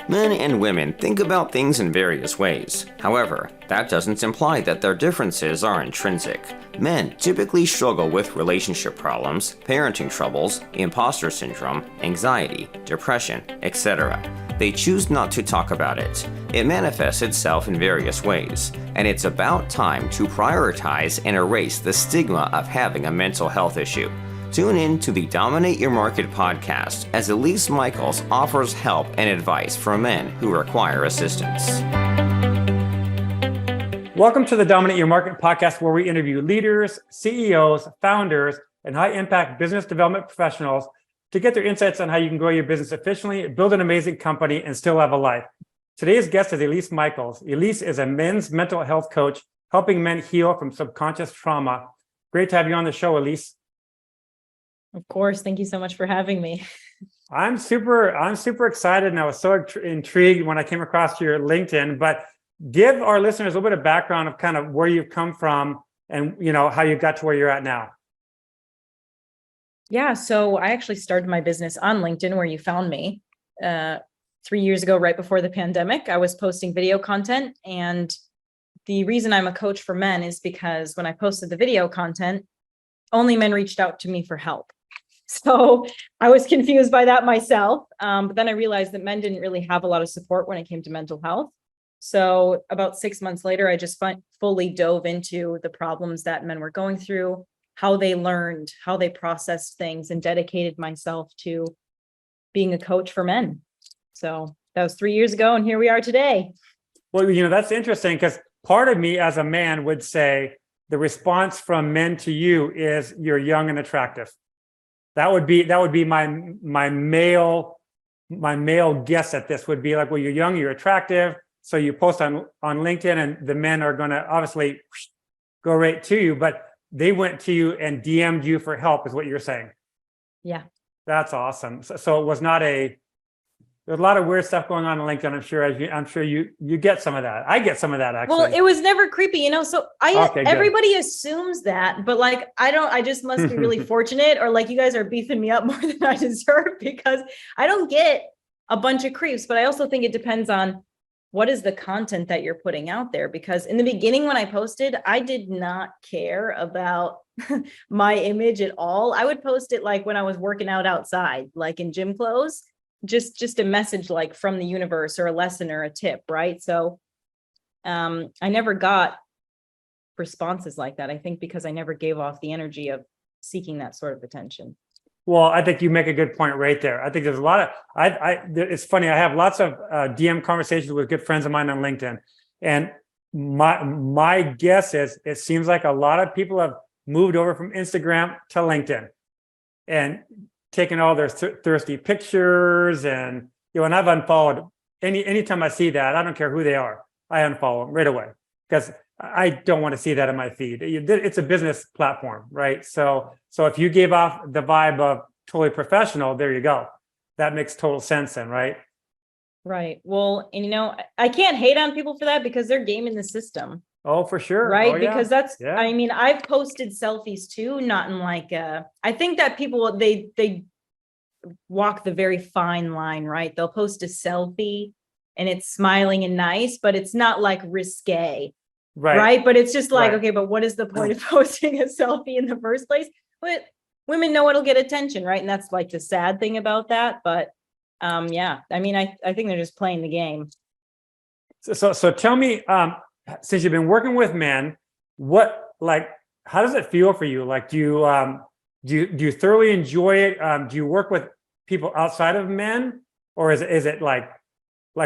Men and women think about things in various ways. However, that doesn't imply that their differences are intrinsic. Men typically struggle with relationship problems, parenting troubles, imposter syndrome, anxiety, depression, etc. They choose not to talk about it. It manifests itself in various ways, and it's about time to prioritize and erase the stigma of having a mental health issue. Tune in to the Dominate Your Market podcast as Elise Micheals offers help and advice for men who require assistance. Welcome to the Dominate Your Market podcast, where we interview leaders, CEOs, founders, and high-impact business development professionals to get their insights on how you can grow your business efficiently, build an amazing company, and still have a life. Today's guest is Elise Micheals. Elise is a men's mental health coach, helping men heal from subconscious trauma. Great to have you on the show, Elise. Of course. Thank you so much for having me. I'm super excited, and I was so intrigued when I came across your LinkedIn. But give our listeners a little bit of background of kind of where you've come from and how you got to where you're at now. Yeah. So I actually started my business on LinkedIn, where you found me 3 years ago, right before the pandemic. I was posting video content, and the reason I'm a coach for men is because when I posted the video content, only men reached out to me for help. So I was confused by that myself. But then I realized that men didn't really have a lot of support when it came to mental health. So about 6 months later, I just fully dove into the problems that men were going through, how they learned, how they processed things, and dedicated myself to being a coach for men. So that was 3 years ago, and here we are today. Well, that's interesting, because part of me as a man would say the response from men to you is you're young and attractive. That would be my male guess at this would be like, well, you're young, you're attractive, so you post on LinkedIn, and the men are going to obviously go right to you, but they went to you and DM'd you for help, is what you're saying. Yeah. That's awesome. So it was not there's a lot of weird stuff going on LinkedIn. I'm sure you get some of that. I get some of that, actually. Well, it was never creepy, so everybody assumes that, but I just must be really fortunate, or you guys are beefing me up more than I deserve, because I don't get a bunch of creeps. But I also think it depends on what is the content that you're putting out there, because in the beginning, when I posted, I did not care about my image at all. I would post it when I was working out outside, in gym clothes, just a message from the universe, or a lesson or a tip, right? So I never got responses like that, I think, because I never gave off the energy of seeking that sort of attention. Well, I think you make a good point right there. I think there's a lot of, it's funny, I have lots of DM conversations with good friends of mine on LinkedIn. And my guess is it seems like a lot of people have moved over from Instagram to LinkedIn and taking all their thirsty pictures, and and I've unfollowed anytime I see that. I don't care who they are, I unfollow them right away, because I don't want to see that in my feed. It's a business platform, right? So if you gave off the vibe of totally professional, there you go. That makes total sense then, right? Right. Well, and I can't hate on people for that, because they're gaming the system. Oh, for sure. Right. Oh, yeah. Because that's, yeah. I've posted selfies too, not in I think that people, they walk the very fine line, right? They'll post a selfie and it's smiling and nice, but it's not risque. Right. But it's just Right. Okay, but what is the point of posting a selfie in the first place? But women know it'll get attention, right? And that's the sad thing about that. But yeah, I think they're just playing the game. So tell me, since you've been working with men, how does it feel for you? Do you thoroughly enjoy it? Do you work with people outside of men, or is it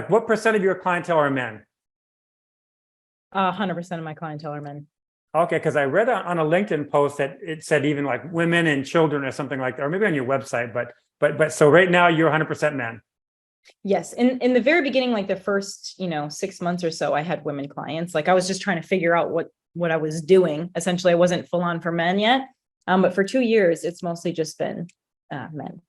what percent of your clientele are men? 100% of my clientele are men. Okay, because I read on a LinkedIn post that it said even women and children or something like that, or maybe on your website. But so right now you're 100% men. Yes. In the very beginning, the first, 6 months or so, I had women clients. I was just trying to figure out what I was doing. Essentially, I wasn't full on for men yet. But for 2 years, it's mostly just been men.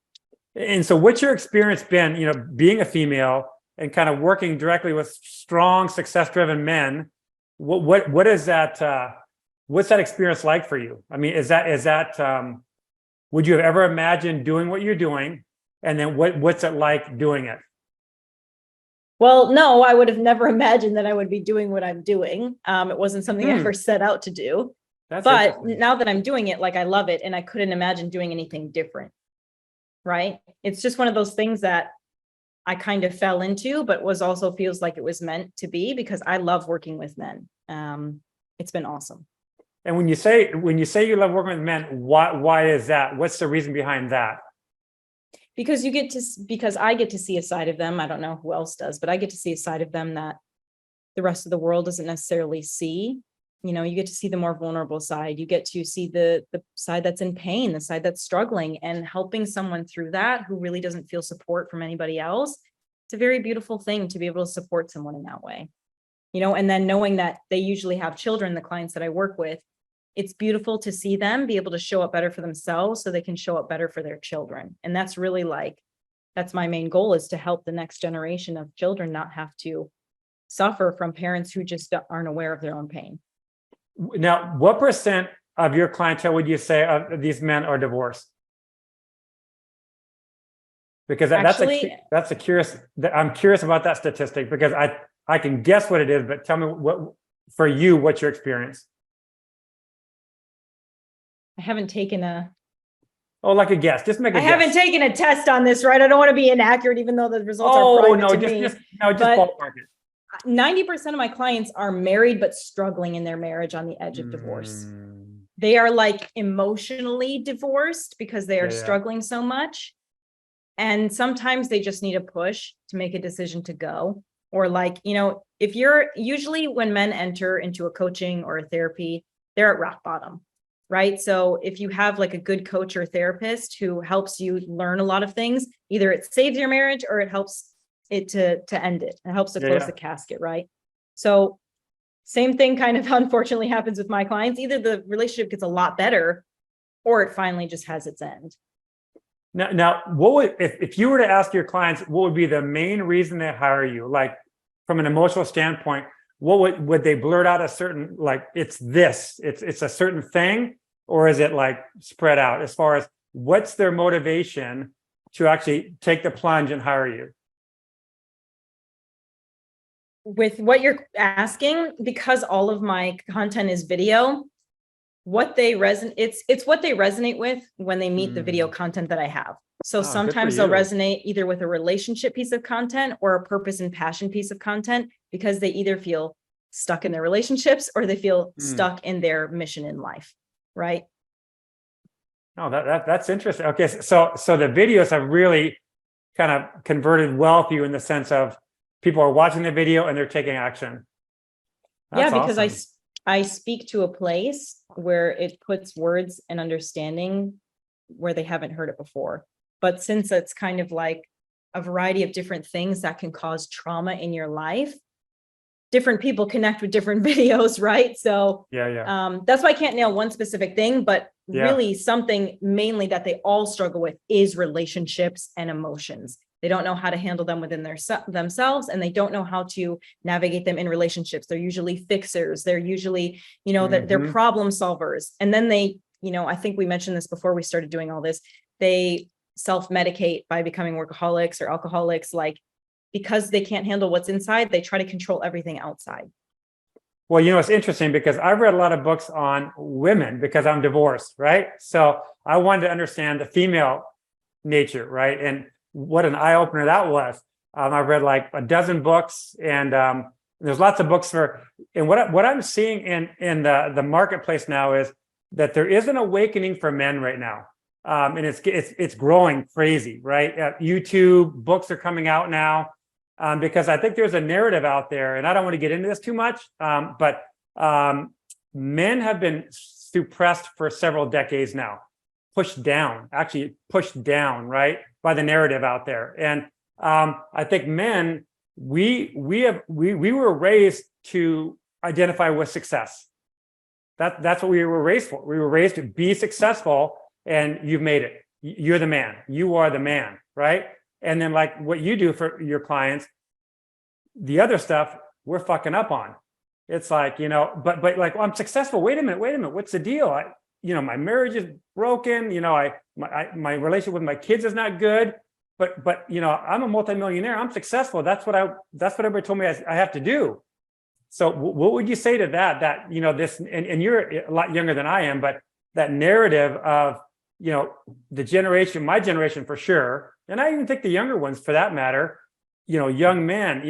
And so what's your experience been, being a female and kind of working directly with strong, success-driven men? What is that? What's that experience like for you? Is that would you have ever imagined doing what you're doing? And then what's it like doing it? Well, no, I would have never imagined that I would be doing what I'm doing. It wasn't something I ever set out to do. But now that I'm doing it, like I love it, and I couldn't imagine doing anything different. Right? It's just one of those things that I kind of fell into, but was also feels like it was meant to be, because I love working with men. It's been awesome. And when you say you love working with men, why is that? What's the reason behind that? Because I get to see a side of them. I don't know who else does, but I get to see a side of them that the rest of the world doesn't necessarily see. You know, you get to see the more vulnerable side. You get to see the side that's in pain, the side that's struggling, and helping someone through that who really doesn't feel support from anybody else. It's a very beautiful thing to be able to support someone in that way. You know, and then knowing that they usually have children, the clients that I work with, it's beautiful to see them be able to show up better for themselves so they can show up better for their children. And that's really that's my main goal, is to help the next generation of children not have to suffer from parents who just aren't aware of their own pain. Now, what percent of your clientele would you say of these men are divorced? Because that's a curious, I'm curious about that statistic, because I can guess what it is, but tell me what's your experience? I haven't taken like a guess. Just make a guess. I haven't taken a test on this, right? I don't want to be inaccurate, even though the results are private to me. Just ballpark it. 90% of my clients are married but struggling in their marriage, on the edge of divorce. They are like emotionally divorced because they are struggling so much. And sometimes they just need a push to make a decision to go. Or if you're usually, when men enter into a coaching or a therapy, they're at rock bottom. Right. So if you have like a good coach or therapist who helps you learn a lot of things, either it saves your marriage or it helps it to end it. It helps to close the casket. Right. So same thing kind of unfortunately happens with my clients. Either the relationship gets a lot better or it finally just has its end. Now what would, if you were to ask your clients, what would be the main reason they hire you? Like from an emotional standpoint, what would they blurt out a certain, it's a certain thing, or is it like spread out as far as what's their motivation to actually take the plunge and hire you? With what you're asking, because all of my content is video, it's what they resonate with when they meet the video content that I have. So sometimes they'll resonate either with a relationship piece of content or a purpose and passion piece of content, because they either feel stuck in their relationships or they feel stuck in their mission in life. Right. Oh, that's interesting. Okay. So the videos have really kind of converted well for you in the sense of people are watching the video and they're taking action. That's because awesome. I speak to a place where it puts words and understanding where they haven't heard it before. But since it's kind of like a variety of different things that can cause trauma in your life, different people connect with different videos, right? So that's why I can't nail one specific thing, but really something mainly that they all struggle with is relationships and emotions. They don't know how to handle them within themselves, and they don't know how to navigate them in relationships. They're usually fixers. They're usually, they're problem solvers. And then they, I think we mentioned this before we started doing all this, they self-medicate by becoming workaholics or alcoholics, because they can't handle what's inside, they try to control everything outside. Well, it's interesting because I've read a lot of books on women because I'm divorced, right? So I wanted to understand the female nature, right? And what an eye-opener that was. I've read like a dozen books, and there's lots of books and what I'm seeing in the marketplace now is that there is an awakening for men right now. And it's growing crazy, right? YouTube books are coming out now. Because I think there's a narrative out there, and I don't want to get into this too much, but men have been suppressed for several decades now, pushed down, right, by the narrative out there. And I think men, we were raised to identify with success. That's what we were raised for. We were raised to be successful, and you've made it. You're the man. You are the man, right? And then like what you do for your clients, the other stuff we're fucking up on. It's like, but like, well, I'm successful. Wait a minute. What's the deal? My marriage is broken. My relationship with my kids is not good. but I'm a multimillionaire. I'm successful. That's what everybody told me I have to do. So what would you say to that? That, this, and you're a lot younger than I am, but that narrative of, my generation for sure, and I even think the younger ones for that matter, young men,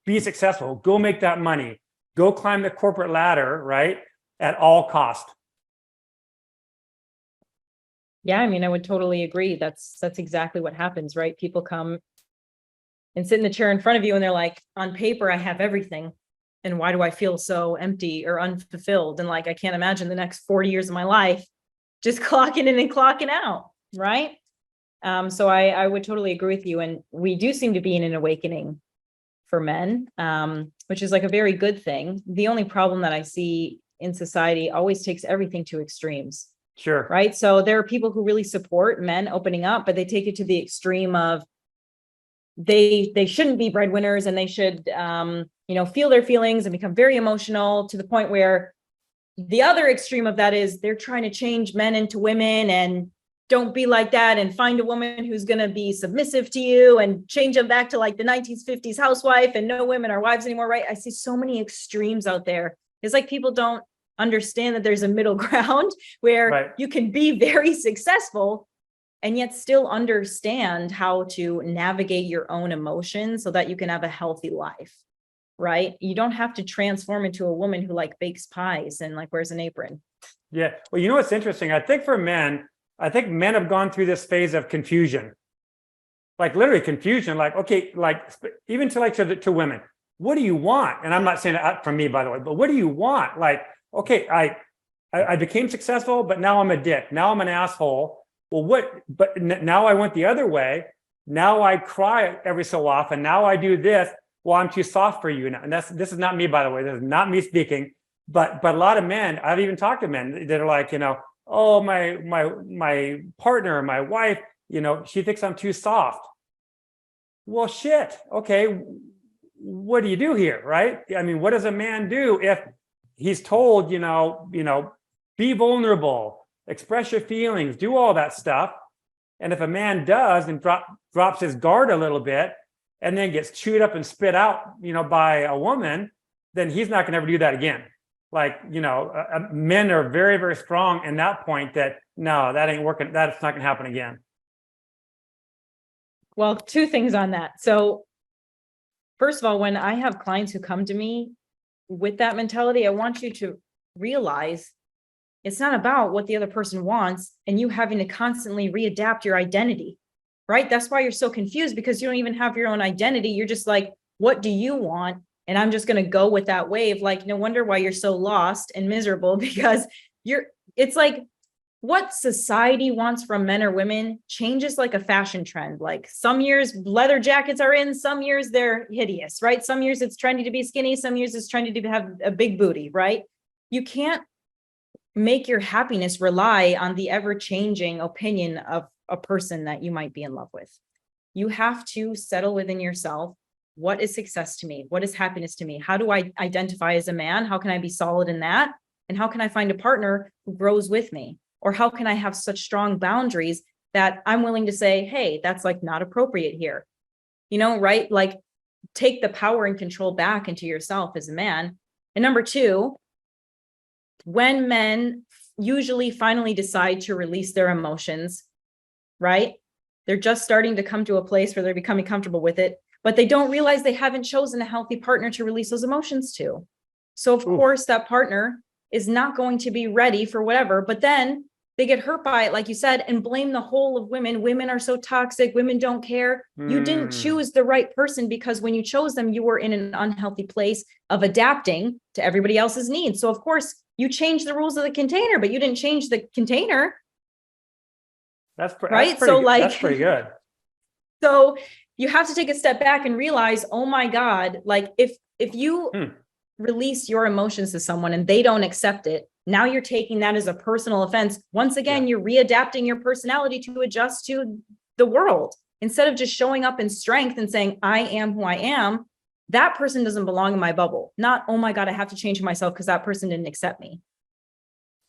be successful, go make that money, go climb the corporate ladder, right? At all cost. Yeah, I mean, I would totally agree. That's exactly what happens, right? People come and sit in the chair in front of you and they're like, on paper, I have everything. And why do I feel so empty or unfulfilled? And like, I can't imagine the next 40 years of my life just clocking in and clocking out, right? So I would totally agree with you. And we do seem to be in an awakening for men, which is like a very good thing. The only problem that I see in society always takes everything to extremes. Sure. Right. So there are people who really support men opening up, but they take it to the extreme of they shouldn't be breadwinners and they should, feel their feelings and become very emotional to the point where the other extreme of that is they're trying to change men into women and don't be like that and find a woman who's going to be submissive to you and change them back to like the 1950s housewife and no women are wives anymore. Right. I see so many extremes out there. It's like people don't understand that there's a middle ground where you can be very successful and yet still understand how to navigate your own emotions so that you can have a healthy life, right? You don't have to transform into a woman who like bakes pies and like wears an apron. Yeah. Well, what's interesting? I think men have gone through this phase of confusion, like literally confusion, like, okay, like even to women, what do you want? And I'm not saying that from me, by the way, but what do you want? Like, okay, I became successful, but now I'm a dick. Now I'm an asshole. Well, but now I went the other way. Now I cry every so often. Now I do this. Well, I'm too soft for you now. And this is not me, by the way. This is not me speaking. But a lot of men, I've even talked to men that are like, oh, my partner, my wife, she thinks I'm too soft. Well, shit. Okay, what do you do here, right? I mean, what does a man do if he's told, be vulnerable, express your feelings, do all that stuff. And if a man does and drops his guard a little bit and then gets chewed up and spit out, by a woman, then he's not going to ever do that again. Like, men are very, very strong in that point that, no, that ain't working. That's not going to happen again. Well, two things on that. So first of all, when I have clients who come to me with that mentality, I want you to realize it's not about what the other person wants and you having to constantly readapt your identity, right? That's why you're so confused, because you don't even have your own identity. You're just like, what do you want? And I'm just going to go with that wave. Like, no wonder why you're so lost and miserable, because it's like what society wants from men or women changes like a fashion trend. Like some years leather jackets are in, some years they're hideous, right? Some years it's trendy to be skinny, some years it's trendy to have a big booty, right? You can't make your happiness rely on the ever-changing opinion of a person that you might be in love with. You have to settle within yourself. What is success to me? What is happiness to me? How do I identify as a man? How can I be solid in that? And how can I find a partner who grows with me? Or how can I have such strong boundaries that I'm willing to say, hey, that's like not appropriate here, right? Like take the power and control back into yourself as a man. And number two, when men usually finally decide to release their emotions, right? They're just starting to come to a place where they're becoming comfortable with it, but they don't realize they haven't chosen a healthy partner to release those emotions to. So of course that partner is not going to be ready for whatever, but then they get hurt by it, like you said, and blame the whole of women. Women are so toxic. Women don't care. You didn't choose the right person, because when you chose them, you were in an unhealthy place of adapting to everybody else's needs. So of course you changed the rules of the container, but you didn't change the container. That's right. That's pretty good. So you have to take a step back and realize, oh my God, like if you release your emotions to someone and they don't accept it, now you're taking that as a personal offense. Once again, you're readapting your personality to adjust to the world. Instead of just showing up in strength and saying, I am who I am, that person doesn't belong in my bubble. Not, oh my God, I have to change myself because that person didn't accept me.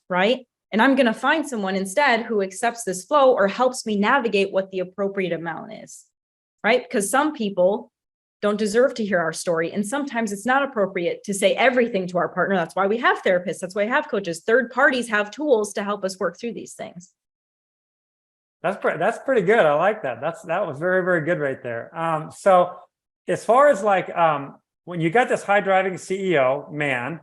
Right? And I'm going to find someone instead who accepts this flow or helps me navigate what the appropriate amount is. right? Because some people don't deserve to hear our story. And sometimes it's not appropriate to say everything to our partner. That's why we have therapists. That's why we have coaches. Third parties have tools to help us work through these things. That's pretty good. I like that. That was very, very good right there. So as far as like when you got this high driving CEO man,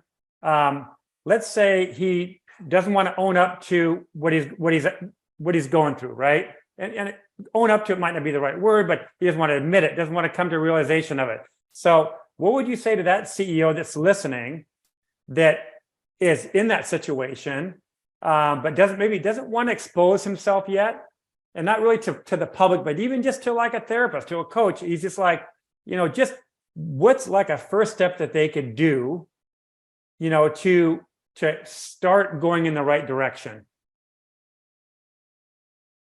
let's say he doesn't want to own up to what he's going through, right? And own up to it might not be the right word, but he doesn't want to admit it, doesn't want to come to a realization of it. So what would you say to that CEO that's listening, that is in that situation, but doesn't want to expose himself yet? And not really to the public, but even just to like a therapist, to a coach. He's just like, just what's like a first step that they could do, to start going in the right direction?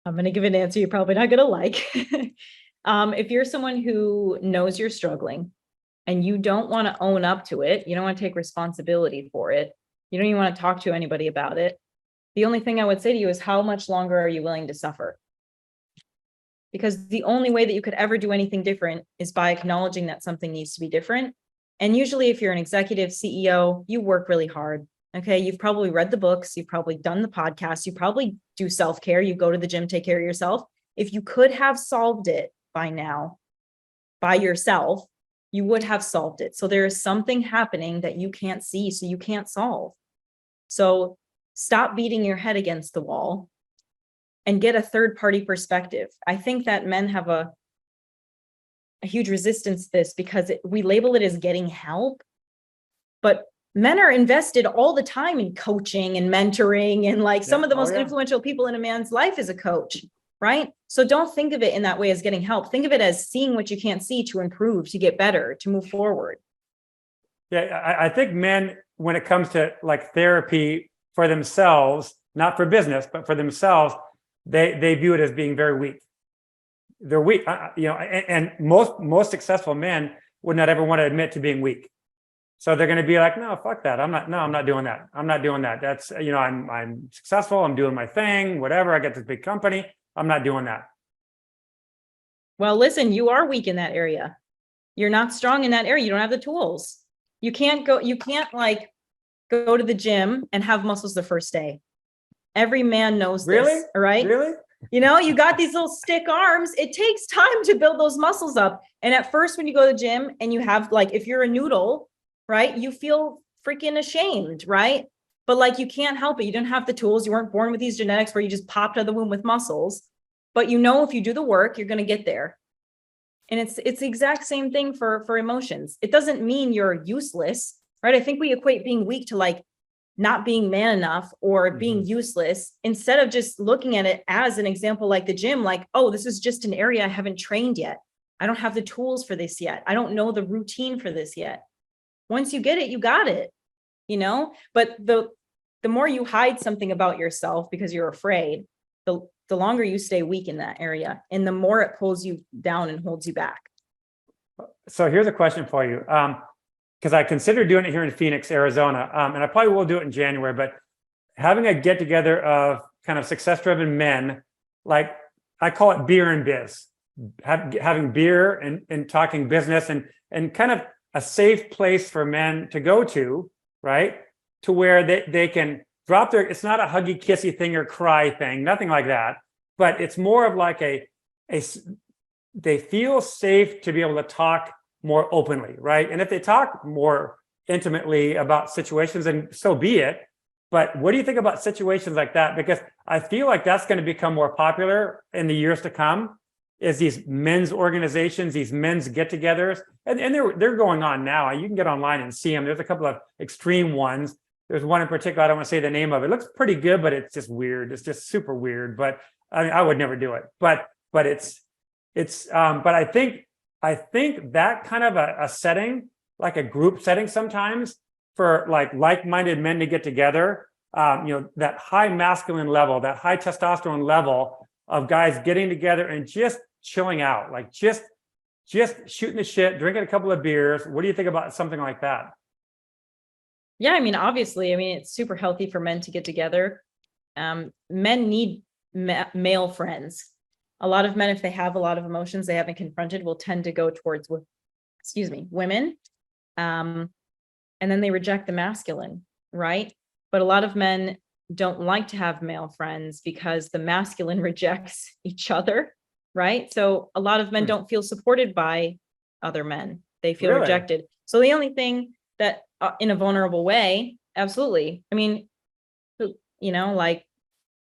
I'm going to give an answer you're probably not going to like. If you're someone who knows you're struggling and you don't want to own up to it, you don't want to take responsibility for it, you don't even want to talk to anybody about it, the only thing I would say to you is, how much longer are you willing to suffer? Because the only way that you could ever do anything different is by acknowledging that something needs to be different. And usually if you're an executive CEO, you work really hard. Okay. You've probably read the books. You've probably done the podcast. You probably do self-care. You go to the gym, take care of yourself. If you could have solved it by now by yourself, you would have solved it. So there is something happening that you can't see, so you can't solve. So stop beating your head against the wall and get a third party perspective. I think that men have a huge resistance to this because we label it as getting help, but men are invested all the time in coaching and mentoring, and like some of the most influential people in a man's life is a coach, right? So don't think of it in that way as getting help. Think of it as seeing what you can't see to improve, to get better, to move forward. Yeah, I think men, when it comes to like therapy for themselves, not for business, but for themselves, they view it as being very weak. They're weak, and most successful men would not ever want to admit to being weak. So they're going to be like, no, fuck that. I'm not doing that. I'm not doing that. That's, I'm successful. I'm doing my thing, whatever. I got this big company. I'm not doing that. Well, listen, you are weak in that area. You're not strong in that area. You don't have the tools. You can't like go to the gym and have muscles the first day. Every man knows this, right? Really? You got these little stick arms. It takes time to build those muscles up. And at first, when you go to the gym and you have like, if you're a noodle, right, you feel freaking ashamed, right? But like, you can't help it. You didn't have the tools. You weren't born with these genetics where you just popped out of the womb with muscles. But if you do the work, you're going to get there. And it's the exact same thing for emotions. It doesn't mean you're useless, right? I think we equate being weak to like not being man enough or being useless, instead of just looking at it as an example like the gym, like, oh, this is just an area I haven't trained yet. I don't have the tools for this yet. I don't know the routine for this yet. Once you get it, you got it, but the more you hide something about yourself because you're afraid, the longer you stay weak in that area, and the more it pulls you down and holds you back. So here's a question for you. Because I consider doing it here in Phoenix, Arizona, and I probably will do it in January, but having a get together of kind of success-driven men, like I call it beer and biz, having beer and talking business and kind of a safe place for men to go to, right? To where they can drop it's not a huggy kissy thing or cry thing, nothing like that, but it's more of like they feel safe to be able to talk more openly, right? And if they talk more intimately about situations, then so be it. But what do you think about situations like that? Because I feel like that's going to become more popular in the years to come, is these men's organizations, these men's get-togethers, and they're going on now. You can get online and see them. There's a couple of extreme ones. There's one in particular, I don't want to say the name of it. It looks pretty good, but it's just weird. It's just super weird. But I mean, I would never do it. But I think that kind of a setting, like a group setting sometimes for like-minded men to get together, that high masculine level, that high testosterone level of guys getting together and just chilling out, like just shooting the shit, drinking a couple of beers. What do you think about something like that? Yeah, I mean, obviously, it's super healthy for men to get together. Men need male friends. A lot of men, if they have a lot of emotions they haven't confronted, will tend to go towards, women. And then they reject the masculine, right? But a lot of men don't like to have male friends because the masculine rejects each other, right? So a lot of men don't feel supported by other men. They feel Really? rejected. So the only thing that in a vulnerable way, absolutely. I mean, like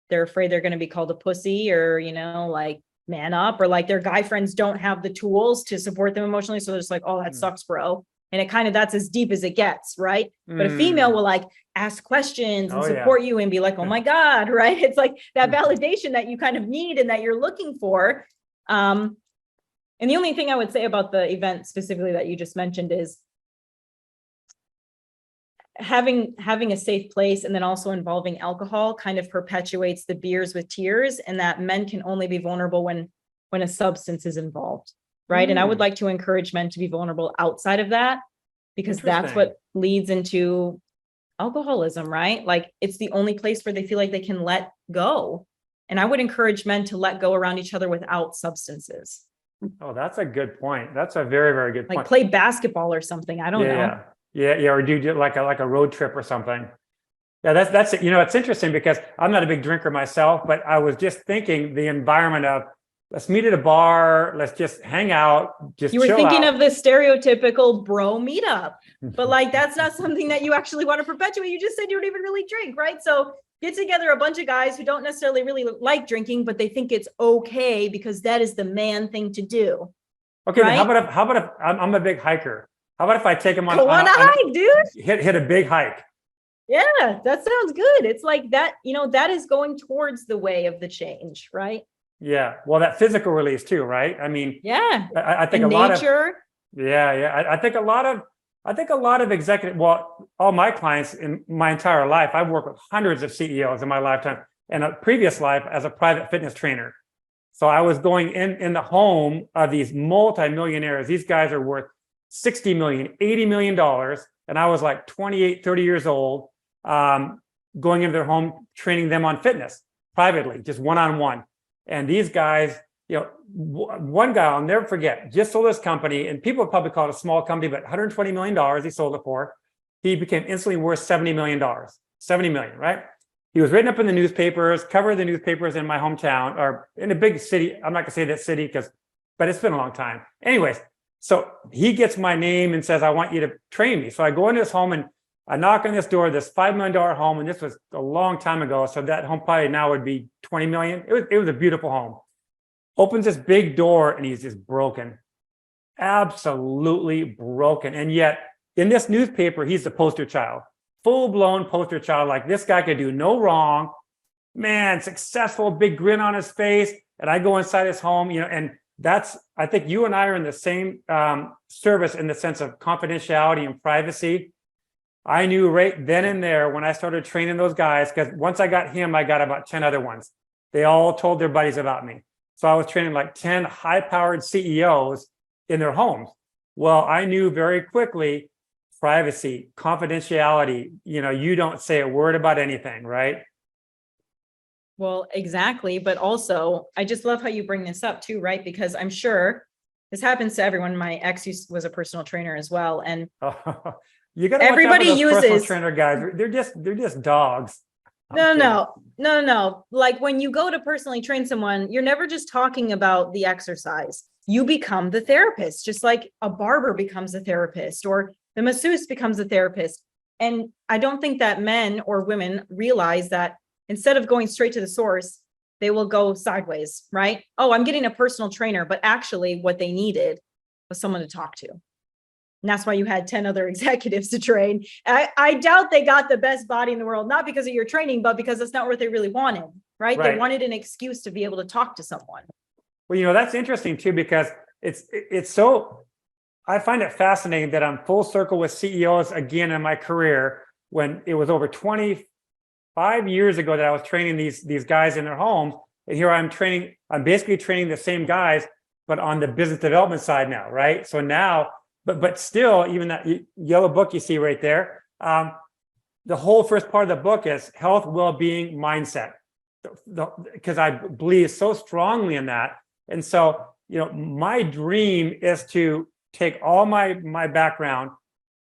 they're afraid they're going to be called a pussy, or, like man up, or like their guy friends don't have the tools to support them emotionally. So they're just like, oh, that sucks, bro. And that's as deep as it gets, right? But a female will like ask questions and support you and be like, oh my God, right? It's like that validation that you kind of need and that you're looking for. And the only thing I would say about the event specifically that you just mentioned is having a safe place, and then also involving alcohol kind of perpetuates the beers with tears, and that men can only be vulnerable when a substance is involved. Right. And I would like to encourage men to be vulnerable outside of that, because that's what leads into alcoholism, right? Like it's the only place where they feel like they can let go. And I would encourage men to let go around each other without substances. Oh, that's a good point. That's a very, very good point. Like play basketball or something. I don't know. Yeah. Or do like a road trip or something. Yeah, that's it. It's interesting because I'm not a big drinker myself, but I was just thinking the environment of, let's meet at a bar. Let's just hang out. Just you were chill thinking out. of the stereotypical bro meetup, but like that's not something that you actually want to perpetuate. You just said you don't even really drink, right? So get together a bunch of guys who don't necessarily really like drinking, but they think it's okay because that is the man thing to do. Okay, right? then how about if I'm a big hiker? How about if I take them on Go on a hike, dude? Hit a big hike. Yeah, that sounds good. It's like that, that is going towards the way of the change, right? Yeah. Well, that physical release too, right? I mean, yeah. I think and a lot nature. of I think a lot of executive, well, all my clients in my entire life, I've worked with hundreds of CEOs in my lifetime, and a previous life as a private fitness trainer. So I was going in the home of these multimillionaires. These guys are worth $60 million, $80 million. And I was like 28, 30 years old, going into their home, training them on fitness privately, just one-on-one. And these guys, one guy I'll never forget, just sold his company, and people would probably call it a small company, but $120 million he sold it for. He became instantly worth $70 million, $70 million, right? He was written up in the newspapers, covered the newspapers in my hometown, or in a big city. I'm not gonna say that city but it's been a long time. Anyways, so he gets my name and says, I want you to train me. So I go into his home and I knock on this door, this $5 million home, and this was a long time ago. So that home probably now would be 20 million. It was a beautiful home. Opens this big door and he's just broken. Absolutely broken. And yet in this newspaper, he's the poster child, full-blown poster child. Like this guy could do no wrong. Man, successful, big grin on his face. And I go inside his home, and I think you and I are in the same service in the sense of confidentiality and privacy. I knew right then and there when I started training those guys, because once I got him, I got about 10 other ones. They all told their buddies about me. So I was training like 10 high-powered CEOs in their homes. Well, I knew very quickly, privacy, confidentiality, you don't say a word about anything, right? Well, exactly. But also, I just love how you bring this up too, right? Because I'm sure this happens to everyone. My ex was a personal trainer as well. And you got to everybody uses personal trainer guys. They're just dogs. No. Like when you go to personally train someone, you're never just talking about the exercise. You become the therapist, just like a barber becomes a therapist or the masseuse becomes a therapist. And I don't think that men or women realize that instead of going straight to the source, they will go sideways, right? Oh, I'm getting a personal trainer, but actually what they needed was someone to talk to. And that's why you had 10 other executives to train. I doubt they got the best body in the world, not because of your training, but because that's not what they really wanted, right? They wanted an excuse to be able to talk to someone. Well, that's interesting too, because it's so, I find it fascinating that I'm full circle with CEOs again in my career, when it was over 25 years ago that I was training these guys in their homes. And here I'm basically training the same guys, but on the business development side now, right? So now, but still, even that yellow book you see right there, the whole first part of the book is health, well-being, mindset. because I believe so strongly in that. And so, my dream is to take all my background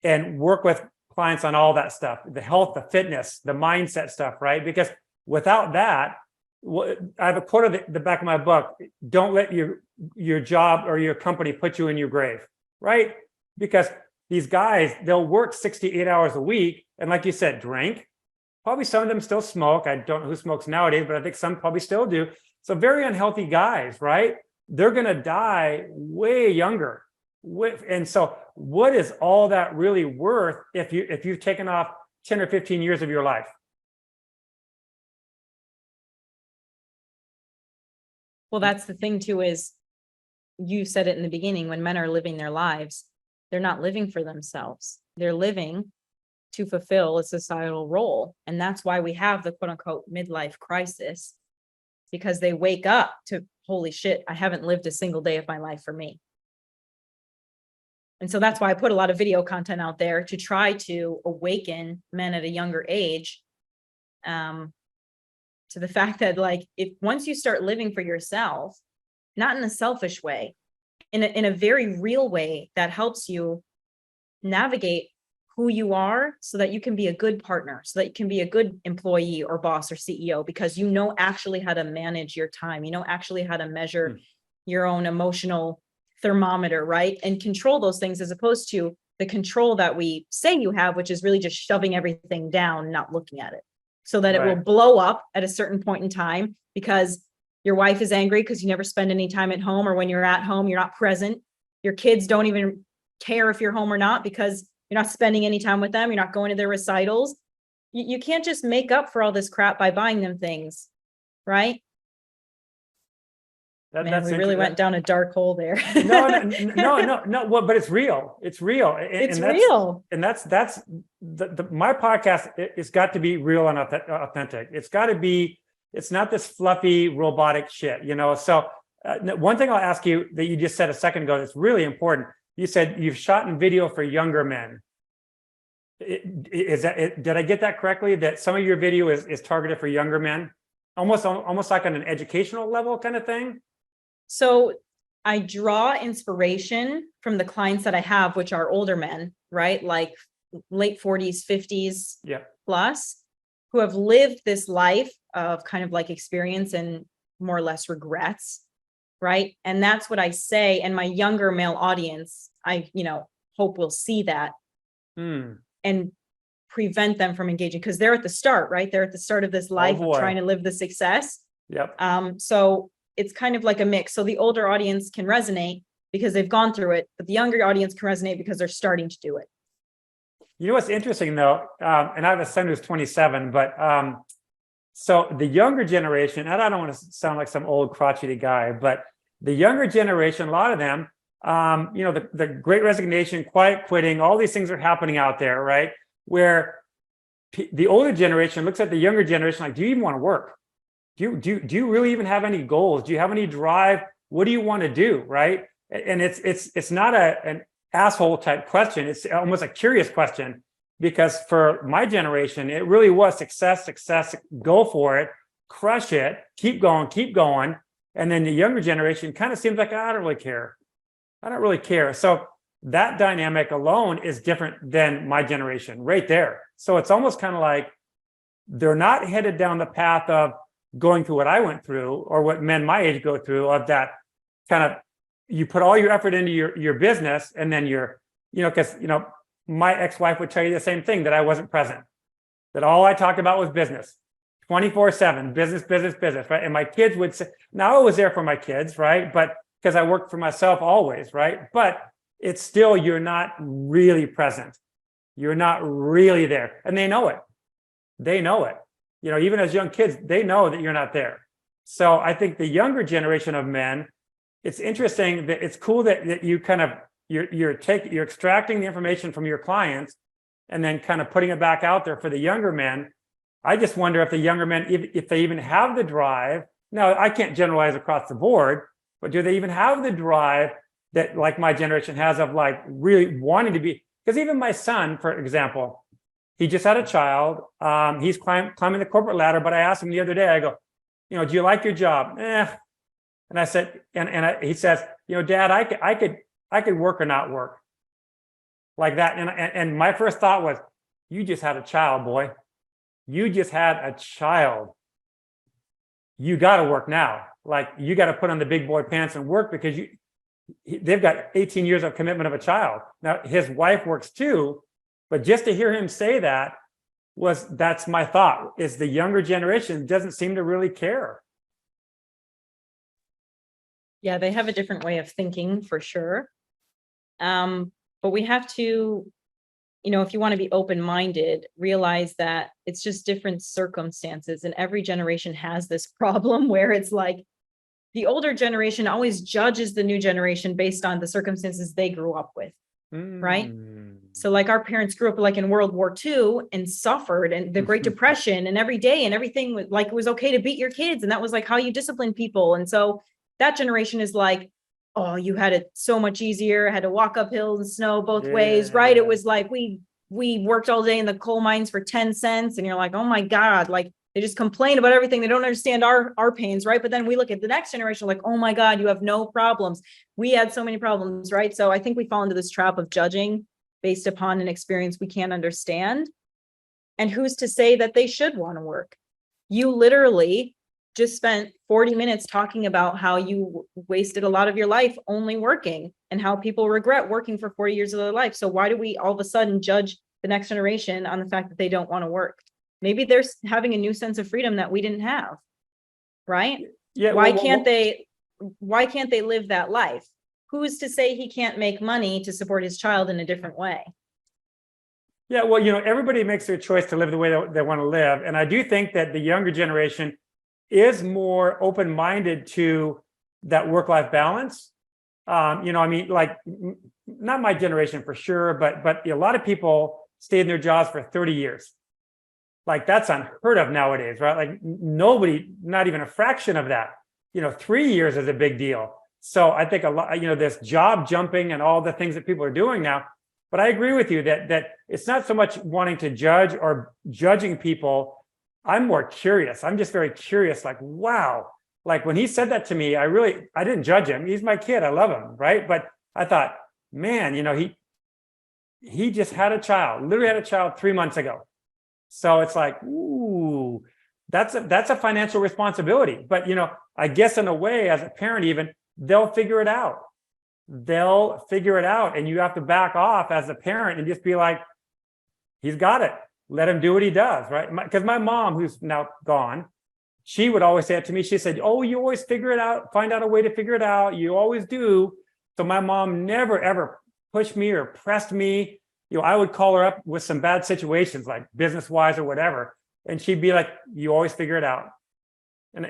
and work with clients on all that stuff, the health, the fitness, the mindset stuff, right? Because without that, I have a quote at the back of my book: don't let your job or your company put you in your grave, right? Because these guys, they'll work 68 hours a week, and like you said, drink. Probably some of them still smoke. I don't know who smokes nowadays, but I think some probably still do. So very unhealthy guys, right? They're going to die way younger. And so what is all that really worth if you've taken off 10 or 15 years of your life? Well, that's the thing too, is you said it in the beginning, when men are living their lives, they're not living for themselves. They're living to fulfill a societal role. And that's why we have the quote unquote midlife crisis, because they wake up to, holy shit, I haven't lived a single day of my life for me. And so that's why I put a lot of video content out there to try to awaken men at a younger age, to the fact that, like, if once you start living for yourself, not in a selfish way, in a very real way that helps you navigate who you are, so that you can be a good partner, so that you can be a good employee or boss or CEO, because you know actually how to manage your time, actually how to measure your own emotional thermometer, right? And control those things, as opposed to the control that we say you have, which is really just shoving everything down, not looking at it, so that it will blow up at a certain point in time, because your wife is angry because you never spend any time at home, or when you're at home, you're not present. Your kids don't even care if you're home or not, because you're not spending any time with them. You're not going to their recitals. You can't just make up for all this crap by buying them things, right? Man, we really went down a dark hole there. No. Well, but it's real. It's real. It's real. And that's my podcast. It's got to be real and authentic. It's got to be. It's not this fluffy robotic shit, So one thing I'll ask you that you just said a second ago that's really important. You said you've shot in video for younger men. Did I get that correctly? That some of your video is targeted for younger men, almost like on an educational level kind of thing? So I draw inspiration from the clients that I have, which are older men, right? Like late 40s, 50s plus, who have lived this life of kind of like experience and more or less regrets, right? And that's what I say. And my younger male audience, I hope will see that and prevent them from engaging, because they're at the start, right? They're at the start of this life of trying to live the success. So it's kind of like a mix. So the older audience can resonate because they've gone through it, but the younger audience can resonate because they're starting to do it. You know what's interesting though, and I have a son who's 27, but so the younger generation, and I don't want to sound like some old crotchety guy, but the younger generation, a lot of them, the Great Resignation, quiet quitting, all these things are happening out there, right? Where the older generation looks at the younger generation like, do you even want to work? Do you really even have any goals? Do you have any drive? What do you want to do, right? And it's not an asshole type question. It's almost a curious question, because for my generation, it really was success, go for it, crush it, keep going. And then the younger generation kind of seems like, I don't really care. So that dynamic alone is different than my generation right there. So it's almost kind of like they're not headed down the path of going through what I went through, or what men my age go through, of that kind of, you put all your effort into your business, and then because my ex-wife would tell you the same thing, that I wasn't present, that all I talked about was business, 24/7, business, right? And my kids would say, now I was there for my kids, right? But because I worked for myself always, right? But it's still, you're not really present. You're not really there. And they know it. Even as young kids, they know that you're not there. So I think the younger generation of men, it's interesting that it's cool that you kind of, you're extracting the information from your clients and then kind of putting it back out there for the younger men. I just wonder if the younger men, if they even have the drive. Now, I can't generalize across the board, but do they even have the drive that like my generation has, of like really wanting to be? Because even my son, for example, he just had a child. He's climbing the corporate ladder. But I asked him the other day, I go, do you like your job? And I said, he says, Dad, I could work or not work like that. And my first thought was, you just had a child, boy. You just had a child. You got to work now. Like, you got to put on the big boy pants and work, because they've got 18 years of commitment of a child. Now, his wife works too, but just to hear him say that's my thought, is the younger generation doesn't seem to really care. Yeah, they have a different way of thinking for sure. But we have to, if you want to be open-minded, realize that it's just different circumstances, and every generation has this problem where it's like the older generation always judges the new generation based on the circumstances they grew up with, right? So like our parents grew up like in World War II and suffered, and the Great Depression, and every day and everything was like, it was okay to beat your kids, and that was like how you discipline people. And so that generation is like, oh, you had it so much easier, had to walk up hills and snow both ways, right? It was like we worked all day in the coal mines for 10 cents, and you're like, oh my God, like they just complain about everything. They don't understand our pains, right? But then we look at the next generation like, oh my God, you have no problems. We had so many problems, right? So I think we fall into this trap of judging based upon an experience we can't understand. And who's to say that they should want to work? You literally just spent 40 minutes talking about how you wasted a lot of your life only working, and how people regret working for 40 years of their life. So why do we all of a sudden judge the next generation on the fact that they don't want to work? Maybe they're having a new sense of freedom that we didn't have, right? Yeah. Why can't they live that life? Who's to say he can't make money to support his child in a different way? Yeah, well, everybody makes their choice to live the way they want to live. And I do think that the younger generation is more open-minded to that work-life balance. Like not my generation for sure, but a lot of people stayed in their jobs for 30 years. Like that's unheard of nowadays, right? Like nobody, not even a fraction of that. 3 years is a big deal. So I think a lot, this job jumping and all the things that people are doing now. But I agree with you that it's not so much wanting to judge or judging people. I'm more curious. I'm just very curious. Like, wow. Like when he said that to me, I didn't judge him. He's my kid. I love him, right? But I thought, man, he just had a child. Literally had a child 3 months ago. So it's like, ooh, that's a financial responsibility. But I guess in a way, as a parent, even they'll figure it out. And you have to back off as a parent and just be like, he's got it. Let him do what he does, right? Because my mom, who's now gone, she would always say it to me. She said, oh, you always figure it out, find out a way to figure it out. You always do. So my mom never, ever pushed me or pressed me. I would call her up with some bad situations, like business-wise or whatever. And she'd be like, you always figure it out. And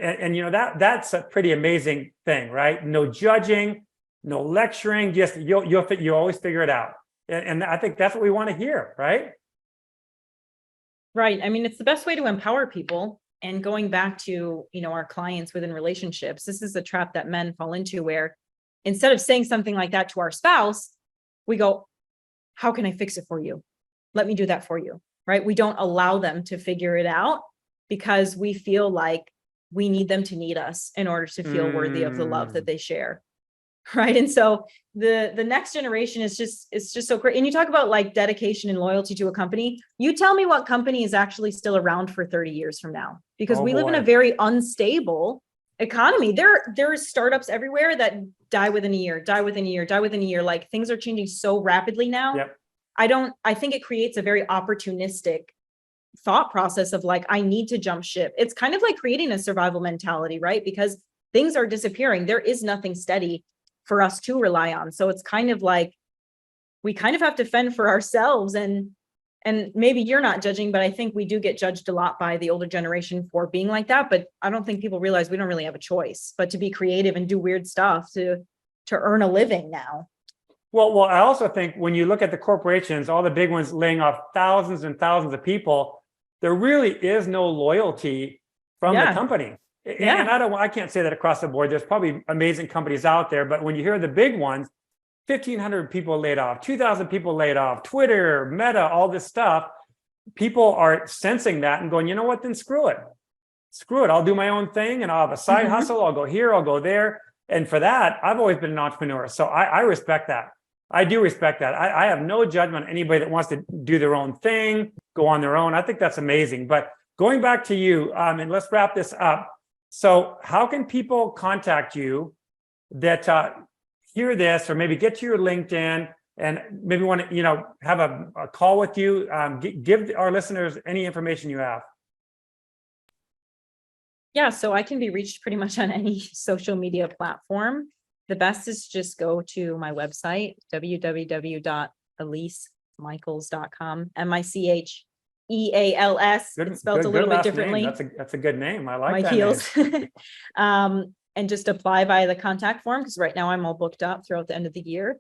that's a pretty amazing thing, right? No judging, no lecturing, just you always figure it out. And I think that's what we want to hear, right? Right. I mean, it's the best way to empower people. And going back to, our clients within relationships, this is a trap that men fall into, where instead of saying something like that to our spouse, we go, how can I fix it for you? Let me do that for you, right? We don't allow them to figure it out because we feel like we need them to need us in order to feel worthy of the love that they share. Right. And so the next generation is just so great. And you talk about like dedication and loyalty to a company. You tell me what company is actually still around for 30 years from now, because we live in a very unstable economy. There are startups everywhere that die within a year. Like things are changing so rapidly now. Yep. I think it creates a very opportunistic thought process of like, I need to jump ship. It's kind of like creating a survival mentality, right? Because things are disappearing. There is nothing steady for us to rely on. So it's kind of like we kind of have to fend for ourselves. And maybe you're not judging, but I think we do get judged a lot by the older generation for being like that. But I don't think people realize we don't really have a choice but to be creative and do weird stuff to earn a living now. Well, I also think when you look at the corporations, all the big ones laying off thousands and thousands of people, there really is no loyalty from the company. And I can't say that across the board. There's probably amazing companies out there, but when you hear the big ones, 1,500 people laid off, 2,000 people laid off, Twitter, Meta, all this stuff, people are sensing that and going, you know what, then screw it. screw it, I'll do my own thing and I'll have a side hustle. I'll go here, I'll go there. And for that, I've always been an entrepreneur. So I respect that. I do respect that. I have no judgment on anybody that wants to do their own thing, go on their own. I think that's amazing. But going back to you, and let's wrap this up. So how can people contact you that hear this, or maybe get to your LinkedIn and maybe want to, have a call with you? Give our listeners any information you have. Yeah, so I can be reached pretty much on any social media platform. The best is just go to my website, www.elisemicheals.com, Micheals. It's spelled a little bit differently. That's a good name. I like my that heels. name. And just apply via the contact form, because right now I'm all booked up throughout the end of the year.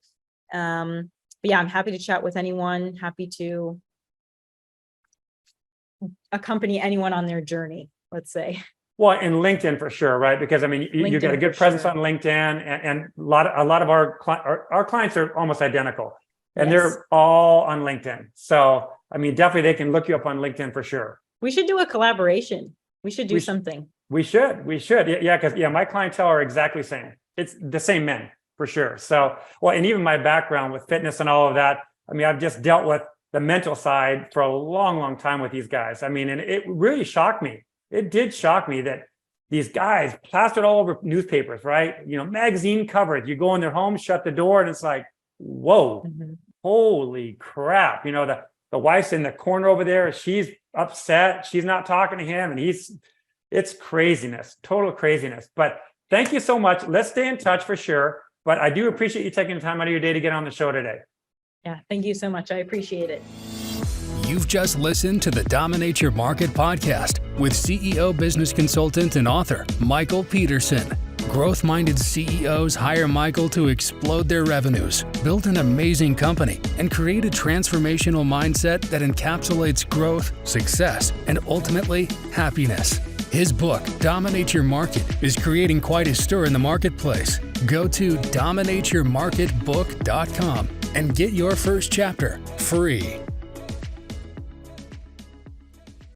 But yeah, I'm happy to chat with anyone, happy to accompany anyone on their journey, let's say. Well, in LinkedIn for sure, right? Because I mean, you got a good presence on LinkedIn, and a lot of our clients are almost identical, and they're all on LinkedIn. So I mean, definitely they can look you up on LinkedIn for sure. We should do a collaboration. We should do something. We should. Yeah, because my clientele are exactly the same. It's the same men for sure. So, well, and even my background with fitness and all of that. I mean, I've just dealt with the mental side for a long, long time with these guys. I mean, and it really shocked me. It did shock me that these guys plastered all over newspapers, right? Magazine coverage. You go in their home, shut the door, and it's like, whoa, holy crap. The wife's in the corner over there. She's upset. She's not talking to him. And it's craziness, total craziness. But thank you so much. Let's stay in touch for sure. But I do appreciate you taking the time out of your day to get on the show today. Yeah, thank you so much. I appreciate it. You've just listened to the Dominate Your Market podcast with CEO, business consultant, and author Michael Peterson. Growth-minded CEOs hire Michael to explode their revenues, build an amazing company, and create a transformational mindset that encapsulates growth, success, and ultimately happiness. His book, Dominate Your Market, is creating quite a stir in the marketplace. Go to dominateyourmarketbook.com and get your first chapter free.